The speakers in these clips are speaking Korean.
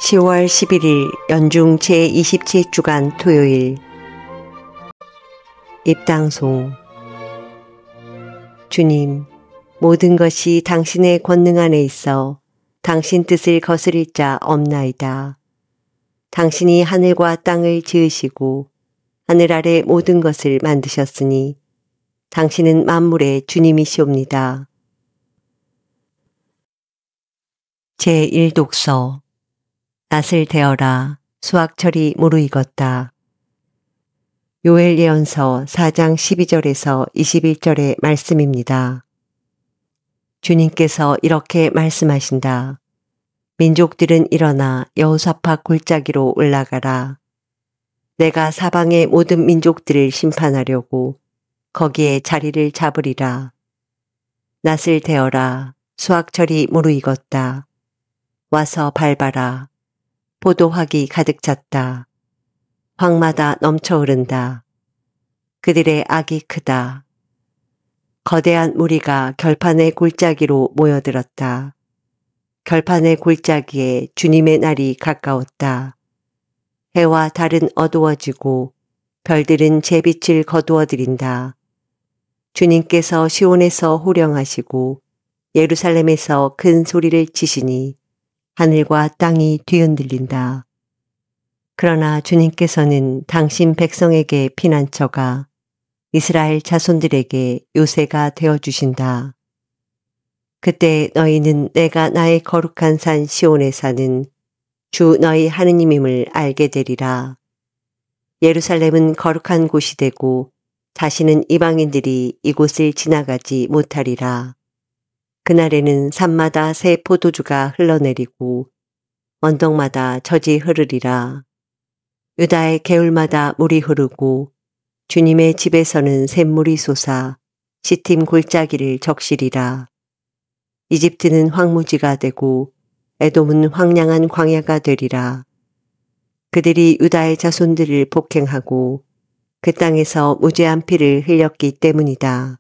10월 11일 연중 제27주간 토요일 입당송. 주님, 모든 것이 당신의 권능 안에 있어 당신 뜻을 거스릴 자 없나이다. 당신이 하늘과 땅을 지으시고 하늘 아래 모든 것을 만드셨으니 당신은 만물의 주님이시옵니다. 제1독서. 낫을 대어라. 수확철이 무르익었다. 요엘 예언서 4장 12절에서 21절의 말씀입니다. 주님께서 이렇게 말씀하신다. 민족들은 일어나 여호사밧 골짜기로 올라가라. 내가 사방의 모든 민족들을 심판하려고 거기에 자리를 잡으리라. 낫을 대어라. 수확철이 무르익었다. 와서 밟아라. 포도학이 가득 찼다. 황마다 넘쳐 흐른다. 그들의 악이 크다. 거대한 무리가 결판의 골짜기로 모여들었다. 결판의 골짜기에 주님의 날이 가까웠다. 해와 달은 어두워지고 별들은 제 빛을 거두어들인다. 주님께서 시온에서 호령하시고 예루살렘에서 큰 소리를 치시니 하늘과 땅이 뒤흔들린다. 그러나 주님께서는 당신 백성에게 피난처가 이스라엘 자손들에게 요새가 되어주신다. 그때 너희는 내가 나의 거룩한 산 시온에 사는 주 너희 하느님임을 알게 되리라. 예루살렘은 거룩한 곳이 되고 다시는 이방인들이 이곳을 지나가지 못하리라. 그날에는 산마다 새 포도주가 흘러내리고 언덕마다 젖이 흐르리라. 유다의 개울마다 물이 흐르고 주님의 집에서는 샘물이 솟아 시팀 골짜기를 적시리라. 이집트는 황무지가 되고 에돔은 황량한 광야가 되리라. 그들이 유다의 자손들을 폭행하고 그 땅에서 무죄한 피를 흘렸기 때문이다.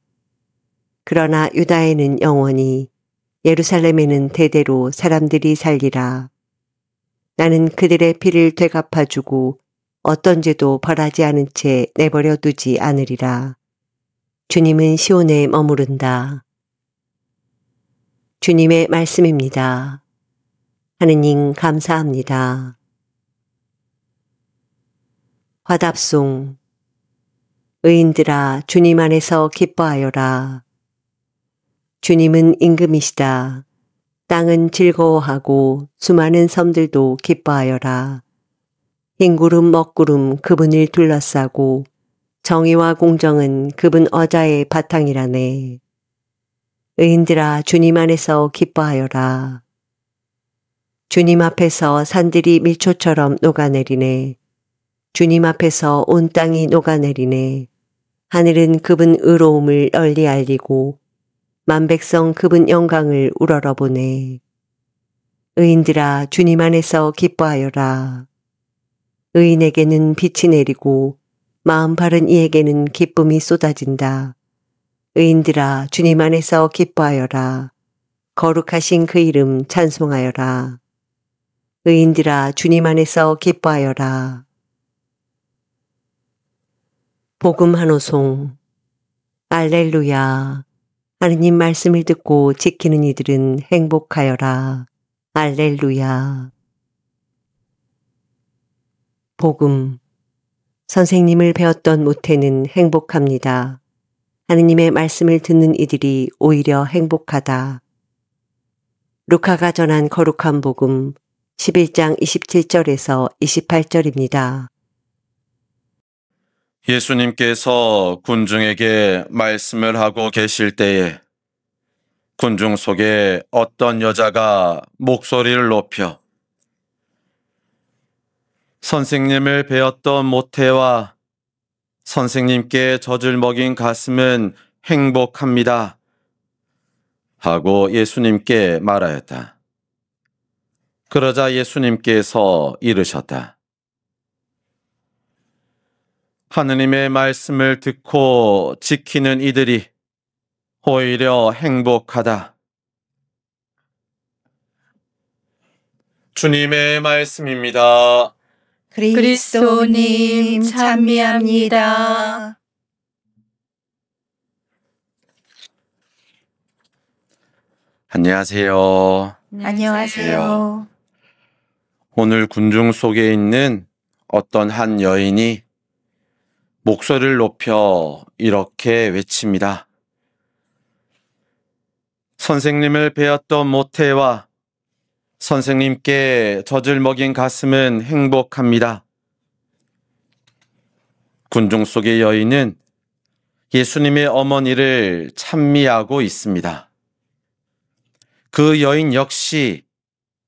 그러나 유다에는 영원히, 예루살렘에는 대대로 사람들이 살리라. 나는 그들의 피를 되갚아주고 어떤 죄도 벌하지 않은 채 내버려 두지 않으리라. 주님은 시온에 머무른다. 주님의 말씀입니다. 하느님 감사합니다. 화답송. 의인들아 주님 안에서 기뻐하여라. 주님은 임금이시다. 땅은 즐거워하고 수많은 섬들도 기뻐하여라. 흰구름 먹구름 그분을 둘러싸고 정의와 공정은 그분 어자의 바탕이라네. 의인들아 주님 안에서 기뻐하여라. 주님 앞에서 산들이 밀초처럼 녹아내리네. 주님 앞에서 온 땅이 녹아내리네. 하늘은 그분 의로움을 널리 알리고 만백성 그분 영광을 우러러보네. 의인들아 주님 안에서 기뻐하여라. 의인에게는 빛이 내리고 마음 바른 이에게는 기쁨이 쏟아진다. 의인들아 주님 안에서 기뻐하여라. 거룩하신 그 이름 찬송하여라. 의인들아 주님 안에서 기뻐하여라. 복음 한 호송. 알렐루야. 하느님 말씀을 듣고 지키는 이들은 행복하여라. 알렐루야. 복음. 선생님을 배웠던 모태는 행복합니다. 하느님의 말씀을 듣는 이들이 오히려 행복하다. 루카가 전한 거룩한 복음 11장 27절에서 28절입니다. 예수님께서 군중에게 말씀을 하고 계실 때에 군중 속에 어떤 여자가 목소리를 높여 선생님을 배웠던 모태와 선생님께 젖을 먹인 가슴은 행복합니다 하고 예수님께 말하였다. 그러자 예수님께서 이르셨다. 하느님의 말씀을 듣고 지키는 이들이 오히려 행복하다. 주님의 말씀입니다. 그리스도님 찬미합니다. 안녕하세요. 안녕하세요. 오늘 군중 속에 있는 어떤 한 여인이 목소리를 높여 이렇게 외칩니다. 선생님을 배웠던 모태와 선생님께 젖을 먹인 가슴은 행복합니다. 군중 속의 여인은 예수님의 어머니를 찬미하고 있습니다. 그 여인 역시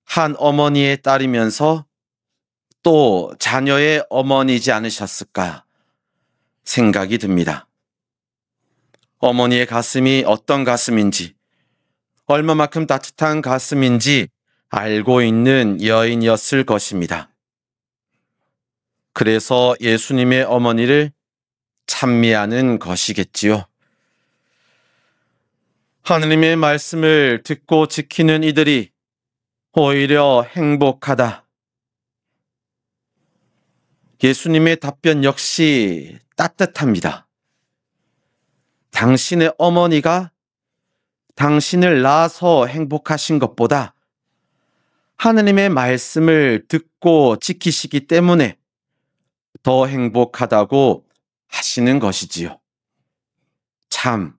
한 어머니의 딸이면서 또 자녀의 어머니지 않으셨을까 생각이 듭니다. 어머니의 가슴이 어떤 가슴인지, 얼마만큼 따뜻한 가슴인지 알고 있는 여인이었을 것입니다. 그래서 예수님의 어머니를 찬미하는 것이겠지요. 하느님의 말씀을 듣고 지키는 이들이 오히려 행복하다. 예수님의 답변 역시 따뜻합니다. 당신의 어머니가 당신을 낳아서 행복하신 것보다 하느님의 말씀을 듣고 지키시기 때문에 더 행복하다고 하시는 것이지요. 참,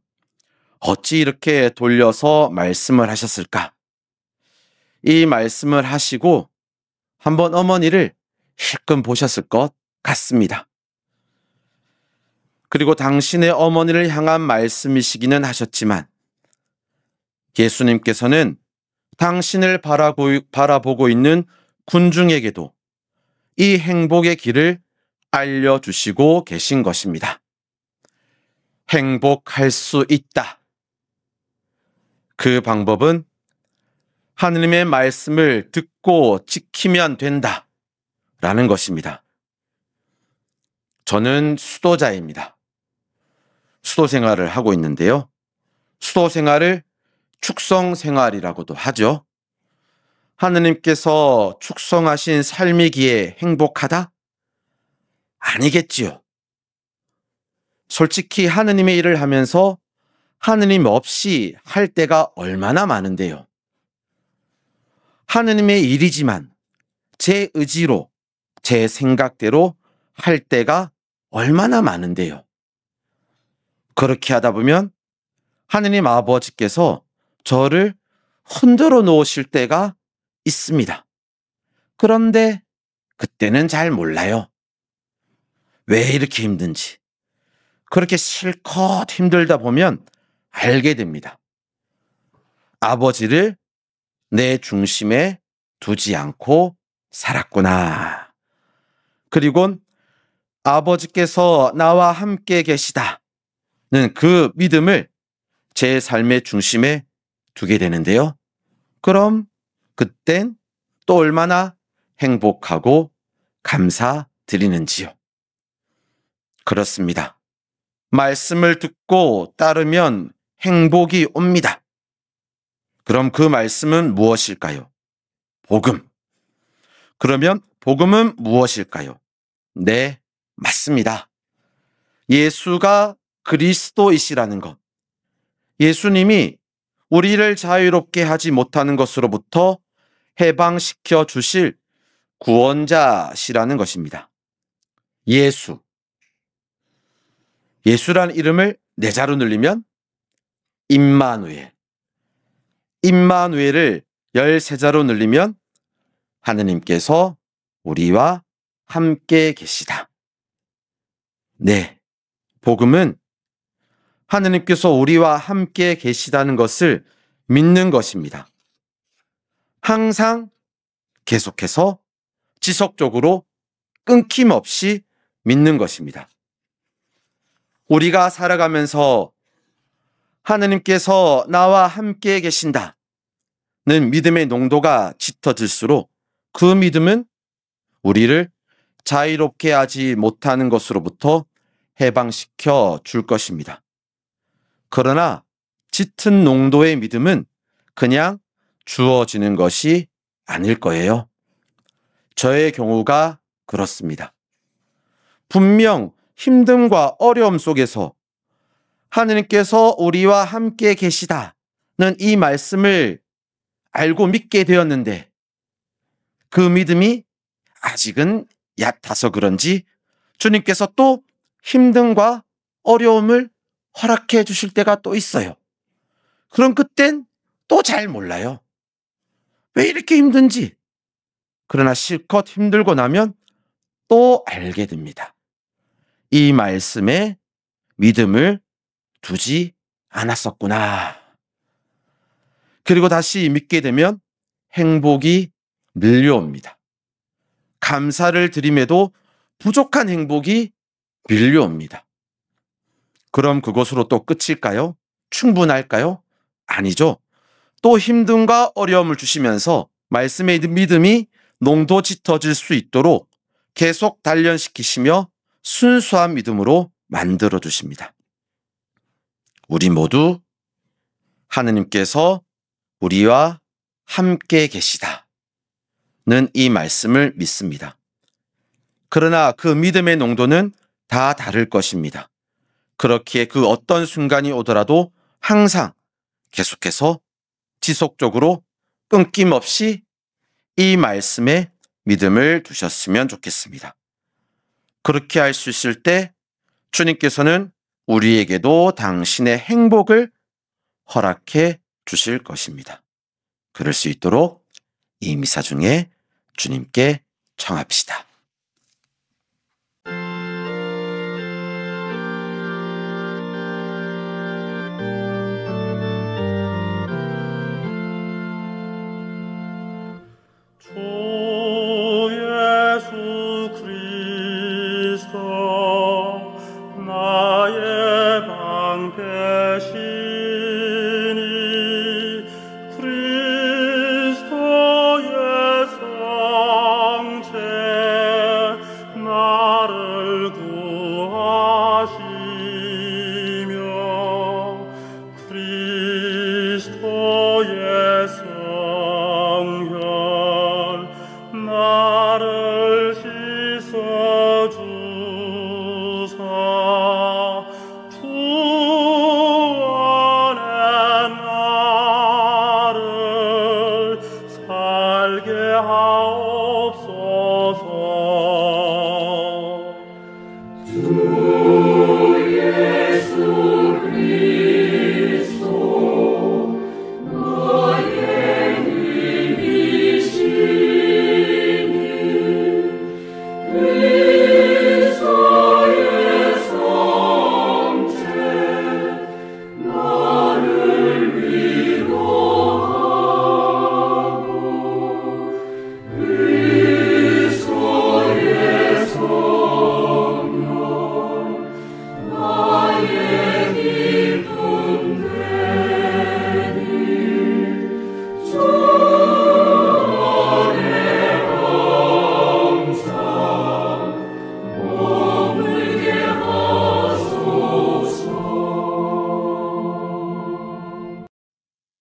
어찌 이렇게 돌려서 말씀을 하셨을까? 이 말씀을 하시고 한번 어머니를 실끔 보셨을 것 같습니다. 그리고 당신의 어머니를 향한 말씀이시기는 하셨지만 예수님께서는 당신을 바라보고 있는 군중에게도 이 행복의 길을 알려주시고 계신 것입니다. 행복할 수 있다. 그 방법은 하느님의 말씀을 듣고 지키면 된다. 라는 것입니다. 저는 수도자입니다. 수도 생활을 하고 있는데요. 수도 생활을 축성 생활이라고도 하죠. 하느님께서 축성하신 삶이기에 행복하다? 아니겠지요. 솔직히 하느님의 일을 하면서 하느님 없이 할 때가 얼마나 많은데요. 하느님의 일이지만 제 의지로, 제 생각대로 할 때가 얼마나 많은데요. 그렇게 하다 보면 하느님 아버지께서 저를 흔들어 놓으실 때가 있습니다. 그런데 그때는 잘 몰라요. 왜 이렇게 힘든지. 그렇게 실컷 힘들다 보면 알게 됩니다. 아버지를 내 중심에 두지 않고 살았구나. 그리고 아버지께서 나와 함께 계시다는 그 믿음을 제 삶의 중심에 두게 되는데요. 그럼 그땐 또 얼마나 행복하고 감사드리는지요. 그렇습니다. 말씀을 듣고 따르면 행복이 옵니다. 그럼 그 말씀은 무엇일까요? 복음. 그러면 복음은 무엇일까요? 네, 맞습니다. 예수가 그리스도이시라는 것. 예수님이 우리를 자유롭게 하지 못하는 것으로부터 해방시켜 주실 구원자시라는 것입니다. 예수. 예수란 이름을 네 자로 늘리면 임마누엘. 임마누엘을 13자로 늘리면 하느님께서 우리와 함께 계시다. 네, 복음은 하느님께서 우리와 함께 계시다는 것을 믿는 것입니다. 항상 계속해서 지속적으로 끊김없이 믿는 것입니다. 우리가 살아가면서 하느님께서 나와 함께 계신다는 믿음의 농도가 짙어질수록 그 믿음은 우리를 자유롭게 하지 못하는 것으로부터 해방시켜 줄 것입니다. 그러나 짙은 농도의 믿음은 그냥 주어지는 것이 아닐 거예요. 저의 경우가 그렇습니다. 분명 힘듦과 어려움 속에서 하느님께서 우리와 함께 계시다는 이 말씀을 알고 믿게 되었는데 그 믿음이 아직은 얕아서 그런지 주님께서 또 힘듦과 어려움을 허락해 주실 때가 또 있어요. 그럼 그땐 또 잘 몰라요. 왜 이렇게 힘든지. 그러나 실컷 힘들고 나면 또 알게 됩니다. 이 말씀에 믿음을 두지 않았었구나. 그리고 다시 믿게 되면 행복이 밀려옵니다. 감사를 드림에도 부족한 행복이 밀려옵니다. 그럼 그것으로 또 끝일까요? 충분할까요? 아니죠. 또 힘듦과 어려움을 주시면서 말씀의 믿음이 농도 짙어질 수 있도록 계속 단련시키시며 순수한 믿음으로 만들어 주십니다. 우리 모두 하느님께서 우리와 함께 계시다는 이 말씀을 믿습니다. 그러나 그 믿음의 농도는 다 다를 것입니다. 그렇기에 그 어떤 순간이 오더라도 항상 계속해서 지속적으로 끊김없이 이 말씀에 믿음을 두셨으면 좋겠습니다. 그렇게 할 수 있을 때 주님께서는 우리에게도 당신의 행복을 허락해 주실 것입니다. 그럴 수 있도록 이 미사 중에 주님께 청합시다.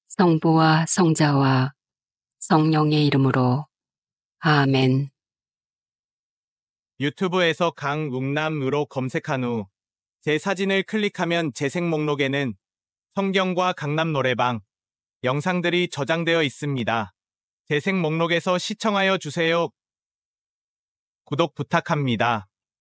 성부와 성자와 성령의 이름으로 아멘. 유튜브에서 강웅남으로 검색한 후 제 사진을 클릭하면 재생 목록에는 성경과 강남 노래방 영상들이 저장되어 있습니다. 재생 목록에서 시청하여 주세요. 구독 부탁합니다.